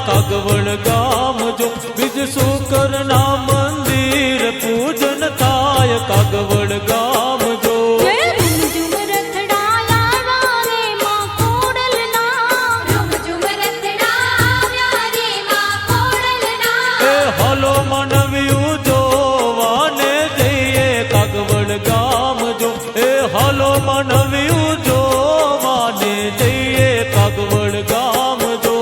કાગવડ ગામ જો બીજ શુકરના મંદિર પૂજન થાય કાગવડ ગામ જો હલો મનવ્યું જોવાને જઈએ કાગવડ ગામ જો હલો મનવ્યું જોવાને જઈએ કાગવડ ગામ જો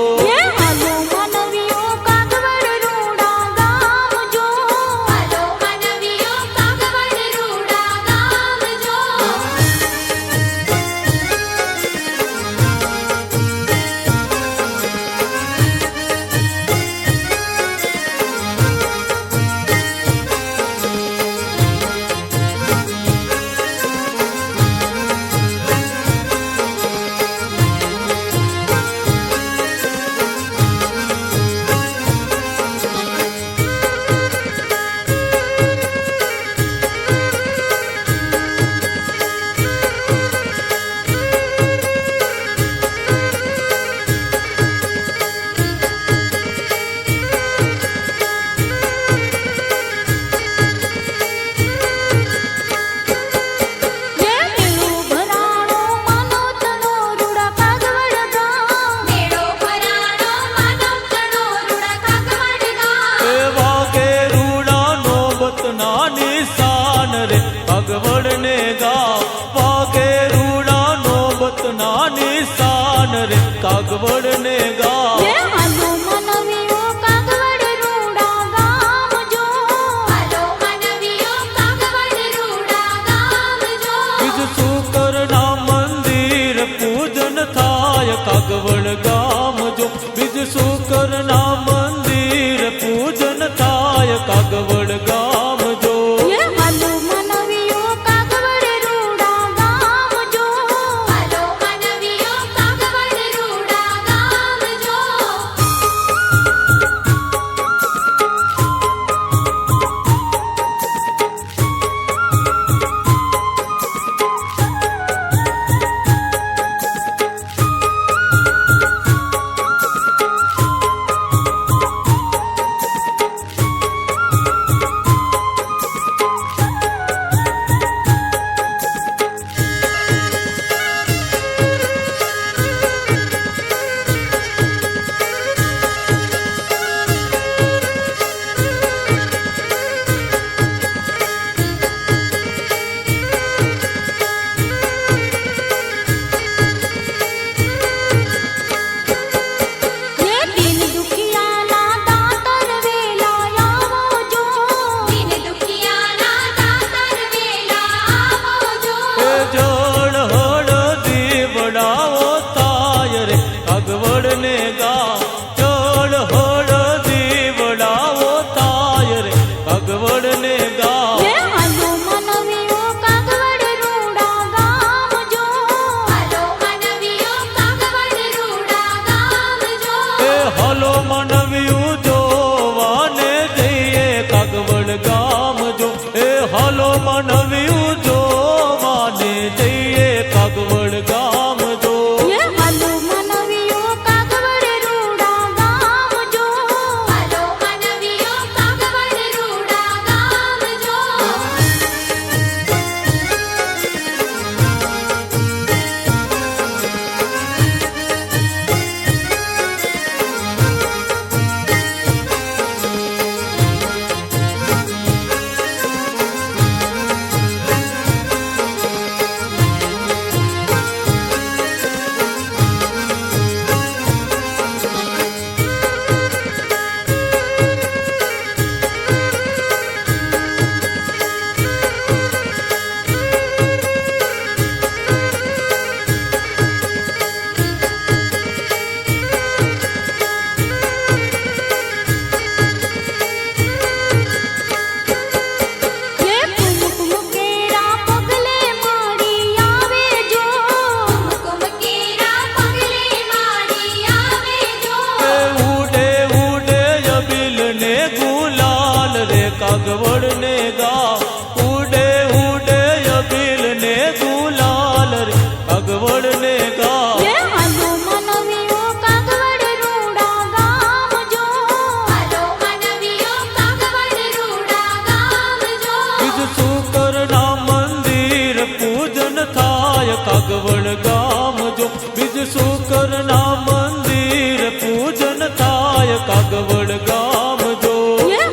કાગવડ ગામ જો બીજ શુકરના મંદિર પૂજન થાય કાગવડ ગામ જો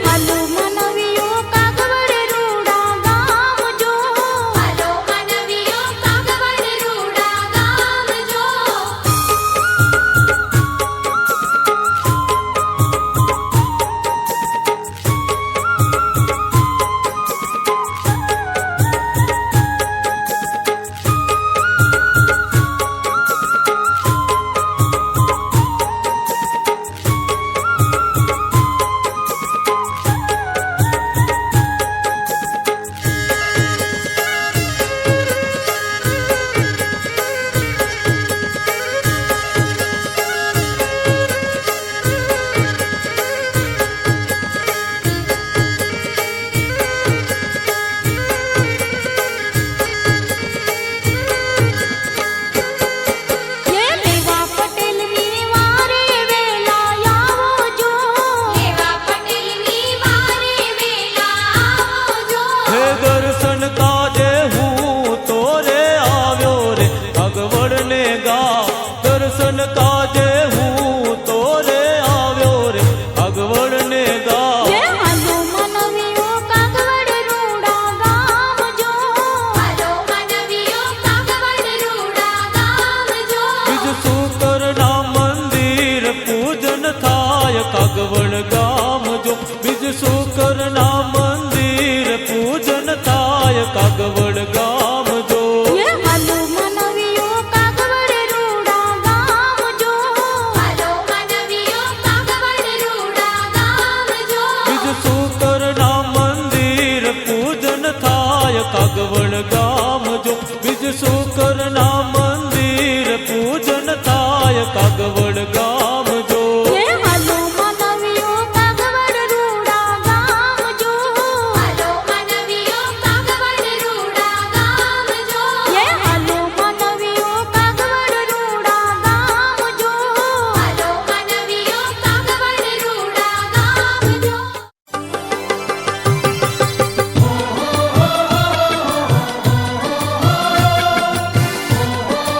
હાલો માનવીઓ કાગવડ રૂડા ગામ જો હાલો માનવીઓ કાગવડ રૂડા ગામ જો દર્શન કાજે હું તો રે આવ્યો રે કાગવડ ને ગામ દર્શન કાજે હું તો રે આવ્યો રે કાગવડ ને ગામ હાલો માનવીઓ કાગવડ રૂડા ગામ જો હાલો માનવીઓ કાગવડ રૂડા ગામ જો બીજ શુકરના મંદિર પૂજન થાય કાગવડ ગામ જો બીજ શુકરના મંદિર પૂજન થાય કાગવડ ગામ જો હાલો માનવીઓ કાગવડ રૂડા ગામ જો હાલો માનવીઓ કાગવડ રૂડા ગામ જો બીજ શુકરના મંદિર પૂજન થાય કાગવડ ગામ જો બીજ શુકરના મંદિર પૂજન થાય કાગવડ ગામ જો હાલો માનવીઓ કાગવડ રૂડા ગામ જો હાલો માનવીઓ કાગવડ રૂડા ગામ જો હાલો માનવીઓ કાગવડ રૂડા ગામ જો હાલો માનવીઓ કાગવડ રૂડા ગામ જો હે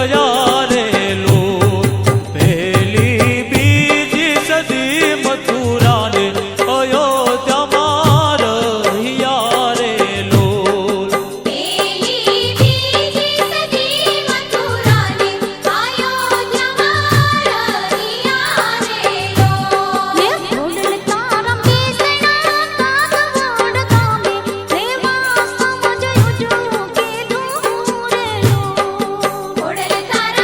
ગયા રે લોલ પહેલી બીજી સદી મથુરાને અયોધ્યામાં રહ્યા રે લોલ પેલી બીજી સદી મથુરાને અયોધ્યામાં રહ્યા રે લોલ એ ઘોડલ તારા બેસણા કાગવડ ગામે રેવા સમજ ઉજુ કીધું રે લોલ ઘોડલ તારા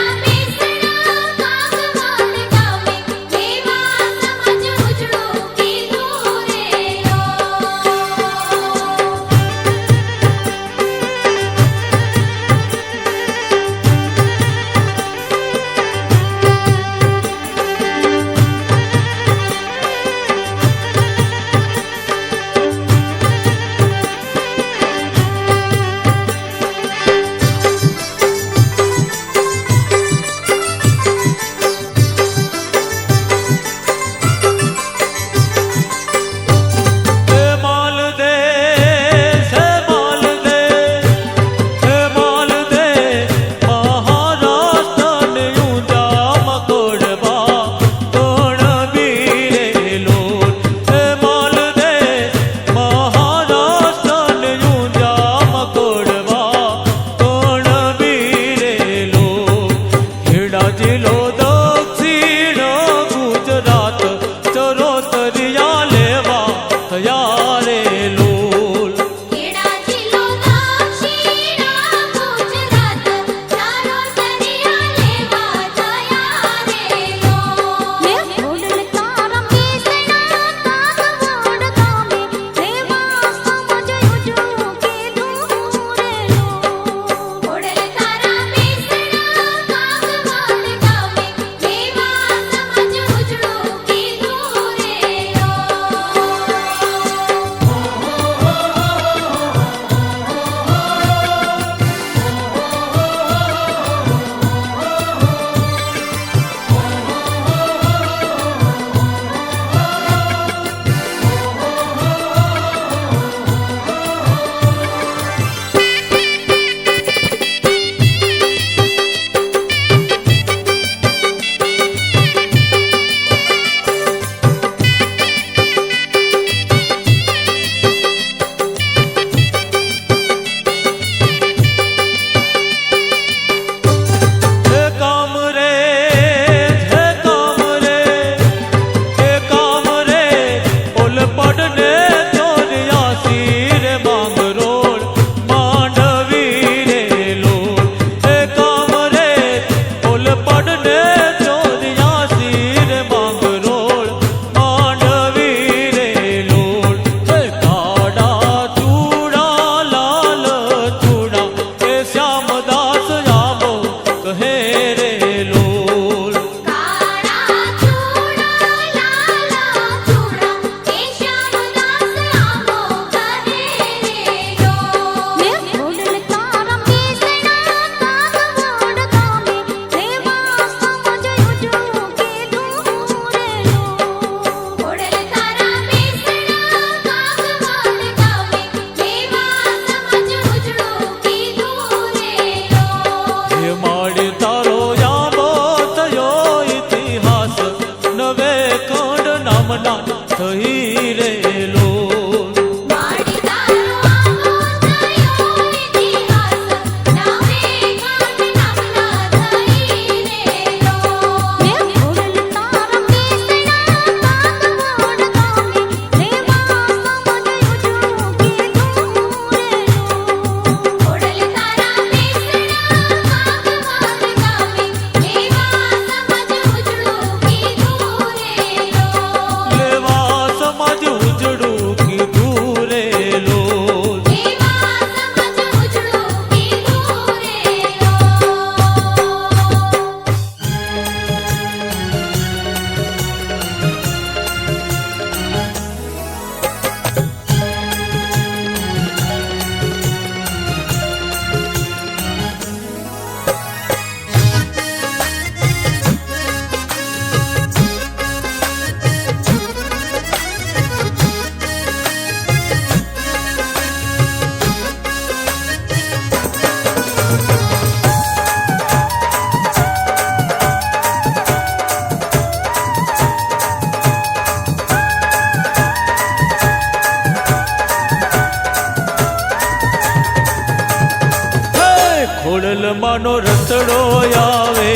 માનો રસડો આવે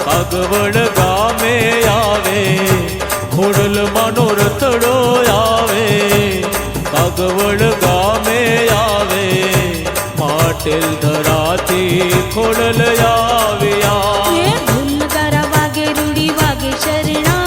કાગવડ ગામે આવે ખોડલ માનો રસડો આવે કાગવડ ગામે આવે માટેલ ધરાથી ખોડલ આવ્યા એ ઢોલ નગારા વાગે રૂડી વાગે શરણા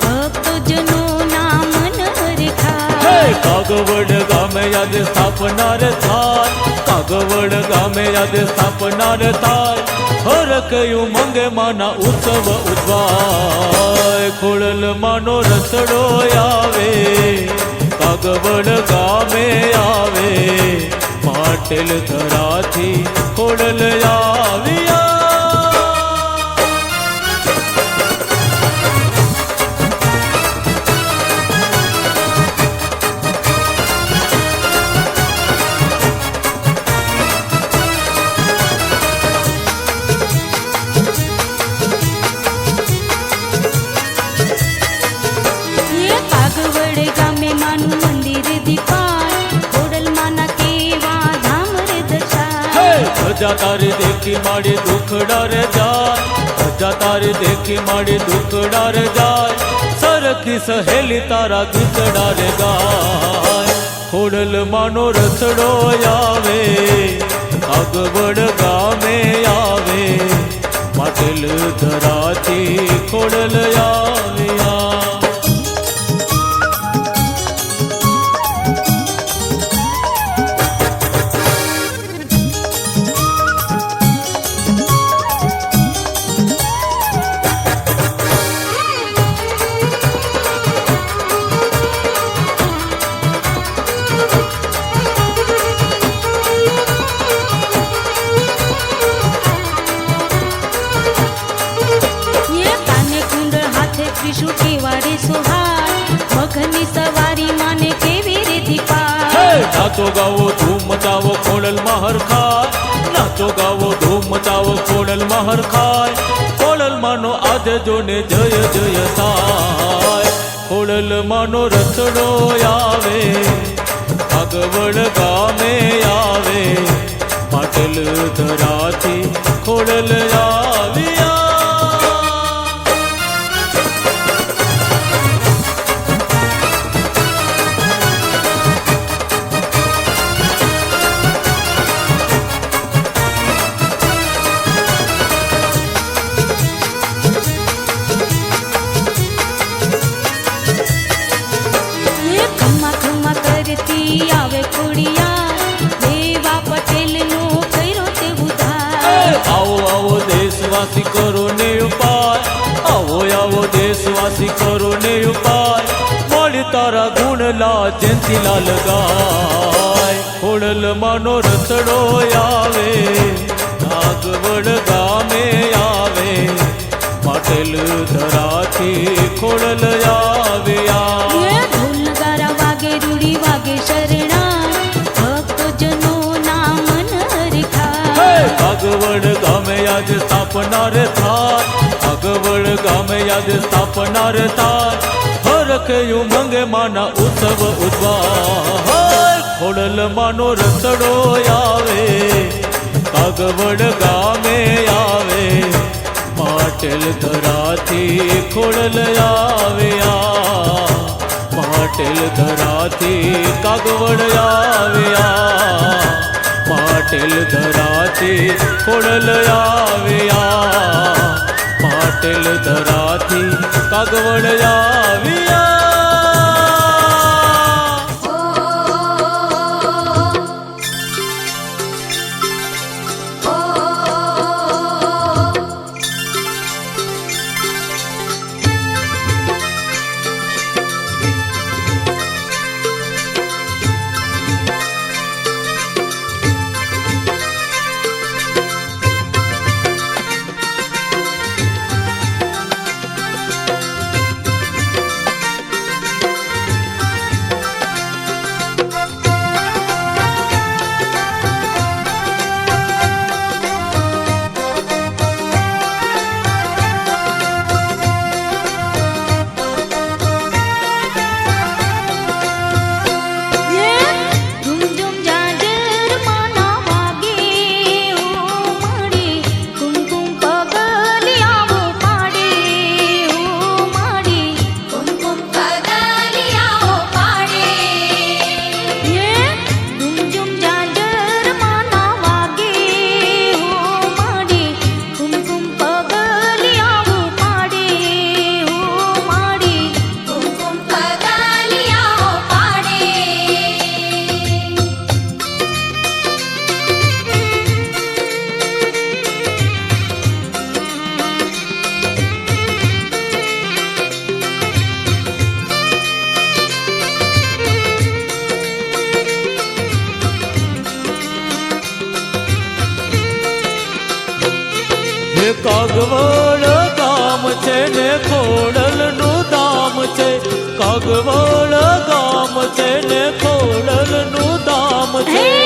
ભક્તજનો નામ નરખા કાગવડ ગામે યાદ સ્થાપનાર થાય કાગવડ ગામે યાદ સ્થાપનાર થાય હર કયું મંગે માના ઉત્સવ ઉજવાય ખોડલ માનો રસડો આવે કાગવડ ગામે આવે પાટેલ ધરાથી ખોડલ આવ્યા એ કાગવડ ગામે માનું મંદિર દીપાય ખોડલ માના કેવા ધામ રે દર્શાય પ્રજા તારી દેખી માડી દુખડા રે જાય પ્રજા તારી દેખી માડી દુખડા રે જાય સરખી સહેલી તારા ગીતડા રે ગાય ખોડલ માનો રસડો આવે કાગવડ ગામે આવે પાટેલ ધરાથી ખોડલ આવ્યા એ કાને કુંડળ હાથે ત્રિશૂળ કેવાડે સોહાય મગની સવારી માને કેવી રે દીપાય નાચો ગાવો ધૂમ મચાવો ખોડલ મહર ખાય નાચો ગાવો ધૂમ મચાવો ખોડલ મહર ખાય ખોડલ માનો આજે જોને જય જય થાય ખોડલ માનો રસડો આવે કાગવડ ગામે આવે પાટેલ ધરાથી ખોડલ આવ્યા એ ખમ્મા ખમ્મા કરતી આવે ખોડિયા દેવા પટેલ નો કર્યો તે ઉધાર આવો આવો દેશવાસી કરો ને ઉપાય આવો આવો દેશવાસી કરો ને ઉપાય મળી તારા ગુણ લા જયંતી લાલ ગાય ખોડલ માનો રસડો આવે કાગવડ ગામે આવે પાટેલ ધરાથી ખોડલ આવ્યા એ ઢોલ નગારા વાગે રૂડી વાગે શરણા ભક્તજનો નામ નરખા કાગવડ ગામે યાદ સ્થાપનાર થાય કાગવડ ગામે યાદ સ્થાપનાર થાય હર કયું મંગે માના ઉત્સવ ઉજવાય ખોડલ માનો રસડો આવે કાગવડ ગામે આવે પાટેલ ધરાથી ખોડલ આવ્યા પાટેલ ધરાથી કાગવડ આવ્યા પાટેલ ધરાથી ખોડલ આવ્યા પાટેલ ધરાથી કાગવડ આવ્યા એ કાગવડ ગામ છે ને ખોડલનું ધામ છે, કાગવડ ગામ છે ને ખોડલનું ધામ છે.